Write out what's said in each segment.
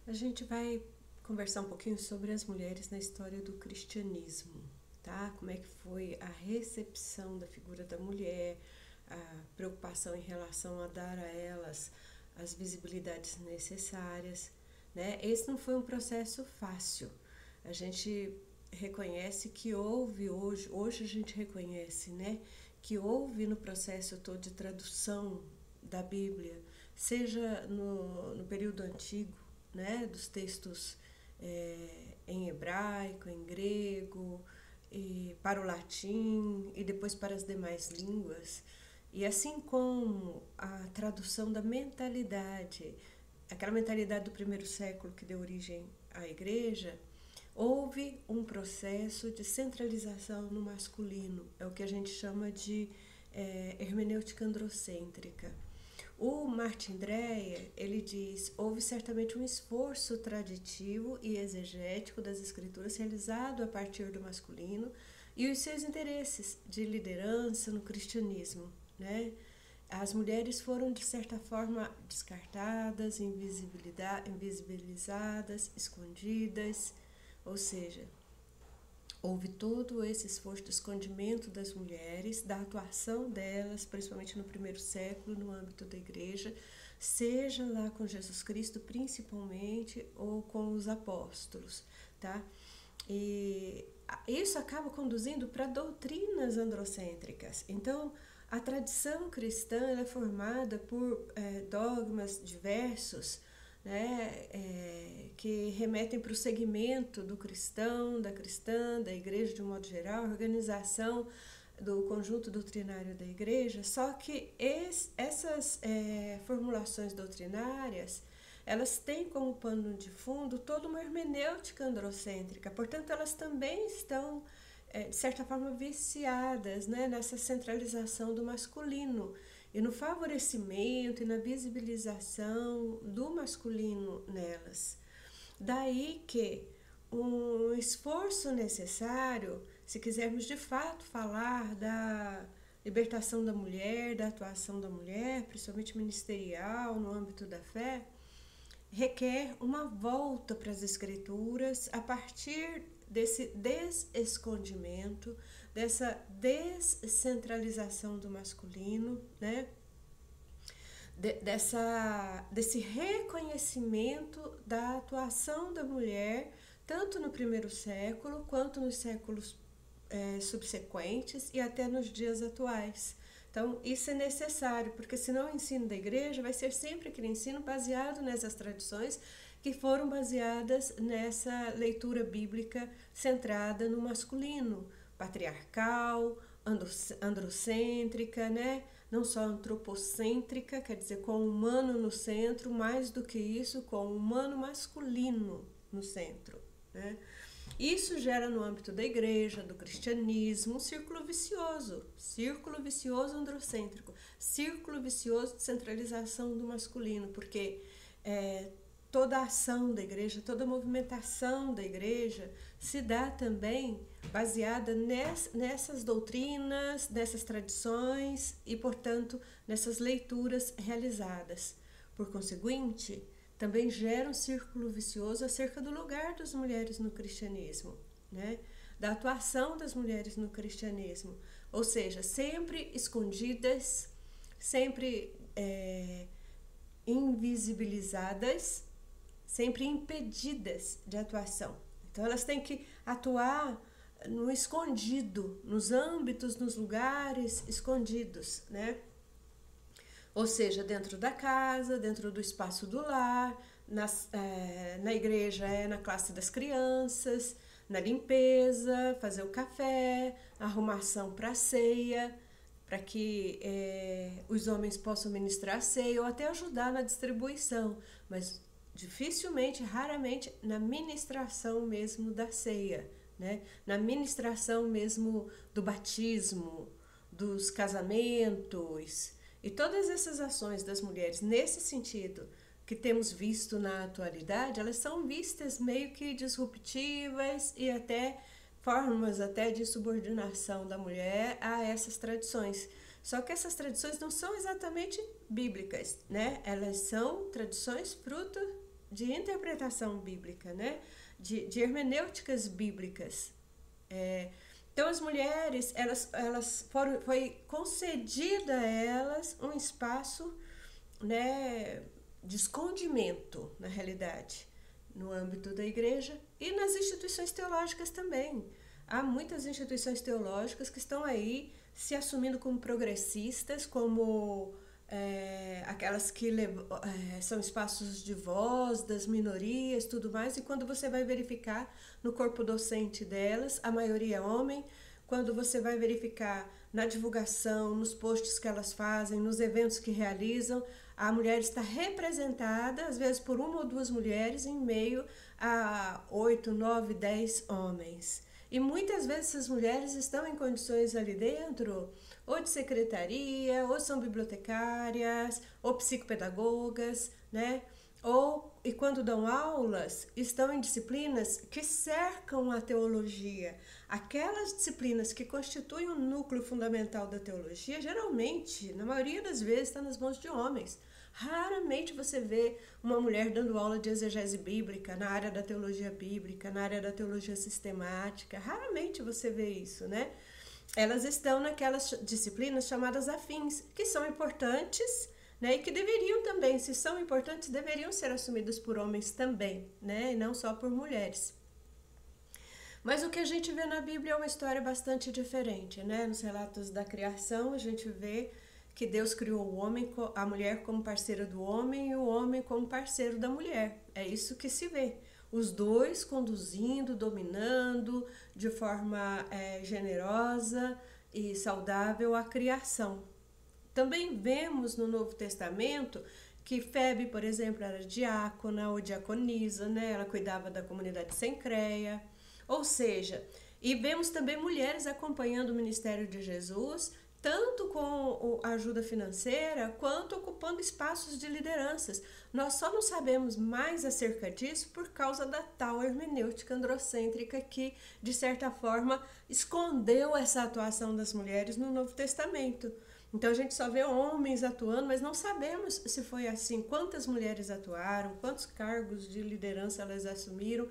A gente vai conversar um pouquinho sobre as mulheres na história do cristianismo, tá? Como é que foi a recepção da figura da mulher, a preocupação em relação a dar a elas as visibilidades necessárias, né? Esse não foi um processo fácil. A gente reconhece que hoje a gente reconhece, né, que houve no processo todo de tradução da Bíblia, seja no período antigo, né, dos textos em hebraico, em grego, e para o latim e depois para as demais línguas. E assim como a tradução da mentalidade, aquela mentalidade do primeiro século que deu origem à igreja, houve um processo de centralização no masculino, é o que a gente chama de hermenêutica androcêntrica. O Martin Dreyer, ele diz, houve certamente um esforço traditivo e exegético das escrituras realizado a partir do masculino e os seus interesses de liderança no cristianismo, né? As mulheres foram, de certa forma, descartadas, invisibilizadas, escondidas, ou seja, houve todo esse esforço de escondimento das mulheres, da atuação delas, principalmente no primeiro século, no âmbito da igreja, seja lá com Jesus Cristo, principalmente, ou com os apóstolos, tá? E isso acaba conduzindo para doutrinas androcêntricas. Então, a tradição cristã é formada por dogmas diversos, né, que remetem para o segmento do cristão, da cristã, da igreja de um modo geral, a organização do conjunto doutrinário da igreja, só que essas formulações doutrinárias, elas têm como pano de fundo toda uma hermenêutica androcêntrica, portanto elas também estão, de certa forma, viciadas, né, nessa centralização do masculino e no favorecimento e na visibilização do masculino nelas. Daí que um esforço necessário, se quisermos de fato falar da libertação da mulher, da atuação da mulher, principalmente ministerial, no âmbito da fé, requer uma volta para as escrituras a partir desse desescondimento, dessa descentralização do masculino, né? Desse reconhecimento da atuação da mulher, tanto no primeiro século quanto nos séculos subsequentes e até nos dias atuais. Então, isso é necessário, porque senão o ensino da igreja vai ser sempre aquele ensino baseado nessas tradições que foram baseadas nessa leitura bíblica centrada no masculino, patriarcal, androcêntrica, né? Não só antropocêntrica, quer dizer, com o humano no centro, mais do que isso, com o humano masculino no centro, né? Isso gera no âmbito da igreja, do cristianismo, um círculo vicioso androcêntrico, círculo vicioso de centralização do masculino, porque toda a ação da igreja, toda a movimentação da igreja se dá também baseada nessas doutrinas, nessas tradições e, portanto, nessas leituras realizadas. Por conseguinte, também gera um círculo vicioso acerca do lugar das mulheres no cristianismo, né? Da atuação das mulheres no cristianismo, ou seja, sempre escondidas, sempre invisibilizadas, sempre impedidas de atuação. Então elas têm que atuar no escondido, nos âmbitos, nos lugares escondidos, né? Ou seja, dentro da casa, dentro do espaço do lar, na igreja na classe das crianças, na limpeza, fazer o café, arrumação para a ceia, para que os homens possam ministrar a ceia ou até ajudar na distribuição, mas dificilmente, raramente, na ministração mesmo da ceia, né? Na ministração mesmo do batismo, dos casamentos. E todas essas ações das mulheres nesse sentido que temos visto na atualidade, elas são vistas meio que disruptivas e até formas até de subordinação da mulher a essas tradições. Só que essas tradições não são exatamente bíblicas, né? Elas são tradições fruto de interpretação bíblica, né? De hermenêuticas bíblicas. Então as mulheres, foi concedida a elas um espaço, né, de escondimento, na realidade, no âmbito da igreja e nas instituições teológicas também. Há muitas instituições teológicas que estão aí se assumindo como progressistas, como aquelas que são espaços de voz das minorias, tudo mais, e quando você vai verificar no corpo docente delas, a maioria é homem. Quando você vai verificar na divulgação, nos posts que elas fazem, nos eventos que realizam, a mulher está representada, às vezes por uma ou duas mulheres, em meio a 8, 9, 10 homens. E muitas vezes essas mulheres estão em condições ali dentro, ou de secretaria, ou são bibliotecárias, ou psicopedagogas, né? E quando dão aulas, estão em disciplinas que cercam a teologia. Aquelas disciplinas que constituem o núcleo fundamental da teologia, geralmente, na maioria das vezes, está nas mãos de homens. Raramente você vê uma mulher dando aula de exegese bíblica na área da teologia bíblica, na área da teologia sistemática. Raramente você vê isso, né? Elas estão naquelas disciplinas chamadas afins, que são importantes, né? E que deveriam também, se são importantes, deveriam ser assumidas por homens também, né? E não só por mulheres. Mas o que a gente vê na Bíblia é uma história bastante diferente, né? Nos relatos da criação, a gente vê que Deus criou o homem, a mulher como parceira do homem e o homem como parceiro da mulher. É isso que se vê. Os dois conduzindo, dominando de forma generosa e saudável a criação. Também vemos no Novo Testamento que Febe, por exemplo, era diácona ou diaconisa, né? Ela cuidava da comunidade sencreia. Ou seja, e vemos também mulheres acompanhando o ministério de Jesus, tanto com a ajuda financeira, quanto ocupando espaços de lideranças. Nós só não sabemos mais acerca disso por causa da tal hermenêutica androcêntrica que, de certa forma, escondeu essa atuação das mulheres no Novo Testamento. Então a gente só vê homens atuando, mas não sabemos se foi assim, quantas mulheres atuaram, quantos cargos de liderança elas assumiram,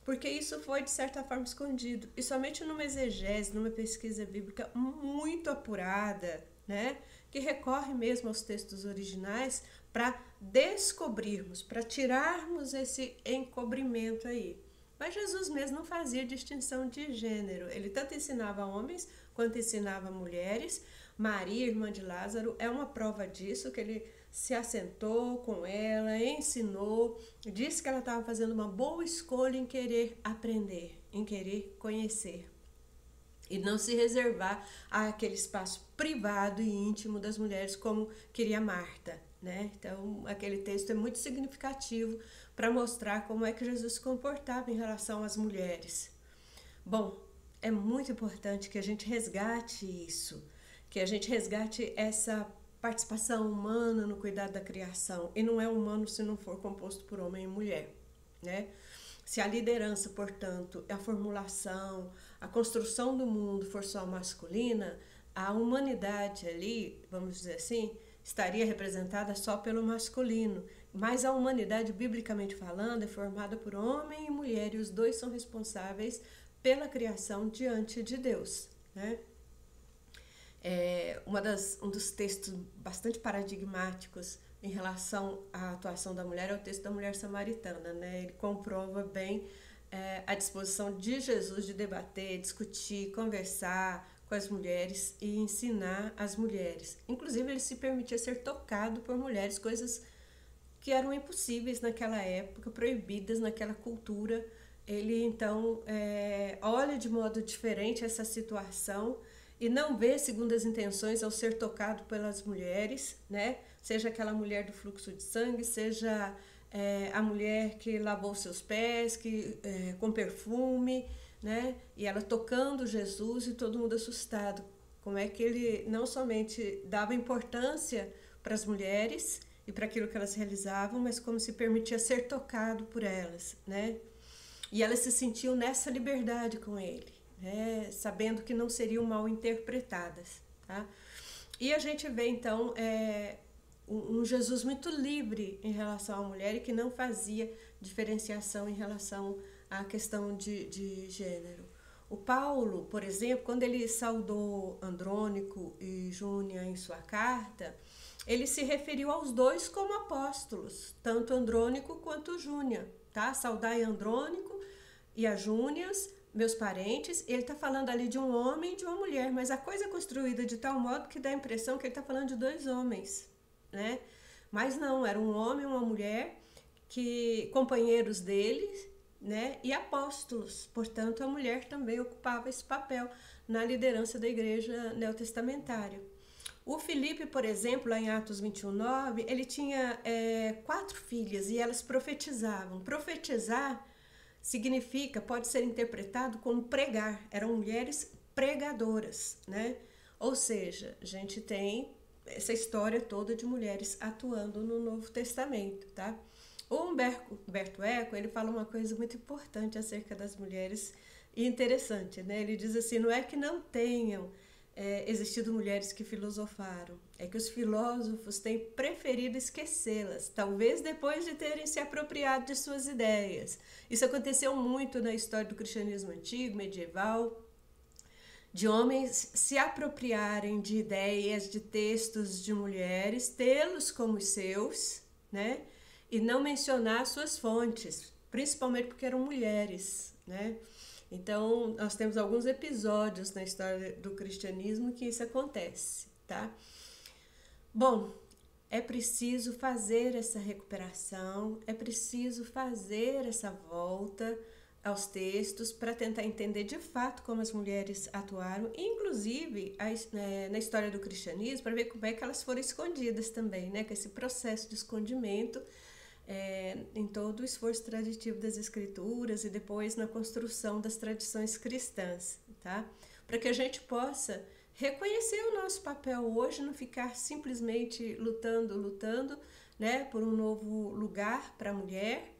porque isso foi, de certa forma, escondido. E somente numa exegese, numa pesquisa bíblica muito apurada, né, que recorre mesmo aos textos originais para descobrirmos, para tirarmos esse encobrimento aí. Mas Jesus mesmo não fazia distinção de gênero. Ele tanto ensinava homens quanto ensinava mulheres. Maria, irmã de Lázaro, é uma prova disso, que ele se assentou com ela, ensinou, disse que ela estava fazendo uma boa escolha em querer aprender, em querer conhecer. E não se reservar àquele espaço privado e íntimo das mulheres, como queria Marta, né? Então, aquele texto é muito significativo para mostrar como é que Jesus se comportava em relação às mulheres. Bom, é muito importante que a gente resgate isso, que a gente resgate essa participação humana no cuidado da criação. E não é humano se não for composto por homem e mulher, né? Se a liderança, portanto, a formulação, a construção do mundo for só masculina, a humanidade ali, vamos dizer assim, estaria representada só pelo masculino. Mas a humanidade, biblicamente falando, é formada por homem e mulher, e os dois são responsáveis pela criação diante de Deus, né? Um dos textos bastante paradigmáticos em relação à atuação da mulher é o texto da mulher samaritana, né? Ele comprova bem a disposição de Jesus de debater, discutir, conversar com as mulheres e ensinar as mulheres. Inclusive, ele se permitia ser tocado por mulheres, coisas que eram impossíveis naquela época, proibidas naquela cultura. Ele, então, olha de modo diferente essa situação e não vê segundo as intenções ao ser tocado pelas mulheres, né? Seja aquela mulher do fluxo de sangue, seja a mulher que lavou seus pés, com perfume, né? E ela tocando Jesus e todo mundo assustado. Como é que ele não somente dava importância para as mulheres e para aquilo que elas realizavam, mas como se permitia ser tocado por elas, né? E elas se sentiam nessa liberdade com ele, né? Sabendo que não seriam mal interpretadas, tá? E a gente vê então um Jesus muito livre em relação à mulher e que não fazia diferenciação em relação à questão de gênero. O Paulo, por exemplo, quando ele saudou Andrônico e Júnia em sua carta, ele se referiu aos dois como apóstolos, tanto Andrônico quanto Júnia, tá? Saudai Andrônico e a Júnias, meus parentes. Ele está falando ali de um homem e de uma mulher, mas a coisa é construída de tal modo que dá a impressão que ele está falando de dois homens, né? Mas não, era um homem e uma mulher, que companheiros dele, né? E apóstolos. Portanto, a mulher também ocupava esse papel na liderança da igreja neotestamentária. O Filipe, por exemplo, lá em Atos 21:9, ele tinha 4 filhas e elas profetizavam. Profetizar significa, pode ser interpretado como pregar. Eram mulheres pregadoras, né? Ou seja, a gente tem essa história toda de mulheres atuando no Novo Testamento, tá? O Humberto Eco, ele fala uma coisa muito importante acerca das mulheres e interessante, né? Ele diz assim, não é que não tenham existido mulheres que filosofaram, é que os filósofos têm preferido esquecê-las, talvez depois de terem se apropriado de suas ideias. Isso aconteceu muito na história do cristianismo antigo, medieval, de homens se apropriarem de ideias, de textos de mulheres, tê-los como seus, né? E não mencionar suas fontes, principalmente porque eram mulheres, né? Então, nós temos alguns episódios na história do cristianismo que isso acontece, tá? Bom, é preciso fazer essa recuperação, é preciso fazer essa volta aos textos para tentar entender de fato como as mulheres atuaram, inclusive na história do cristianismo, para ver como é que elas foram escondidas também, né? Que esse processo de escondimento em todo o esforço traditivo das escrituras e depois na construção das tradições cristãs, tá? Para que a gente possa reconhecer o nosso papel hoje, não ficar simplesmente lutando, né, por um novo lugar para a mulher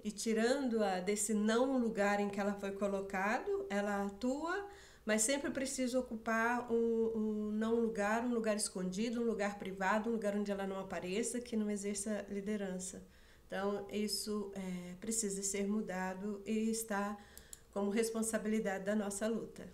e tirando-a desse não lugar em que ela foi colocado. Ela atua, mas sempre precisa ocupar um não lugar, um lugar escondido, um lugar privado, um lugar onde ela não apareça, que não exerça liderança. Então, isso precisa ser mudado e está como responsabilidade da nossa luta.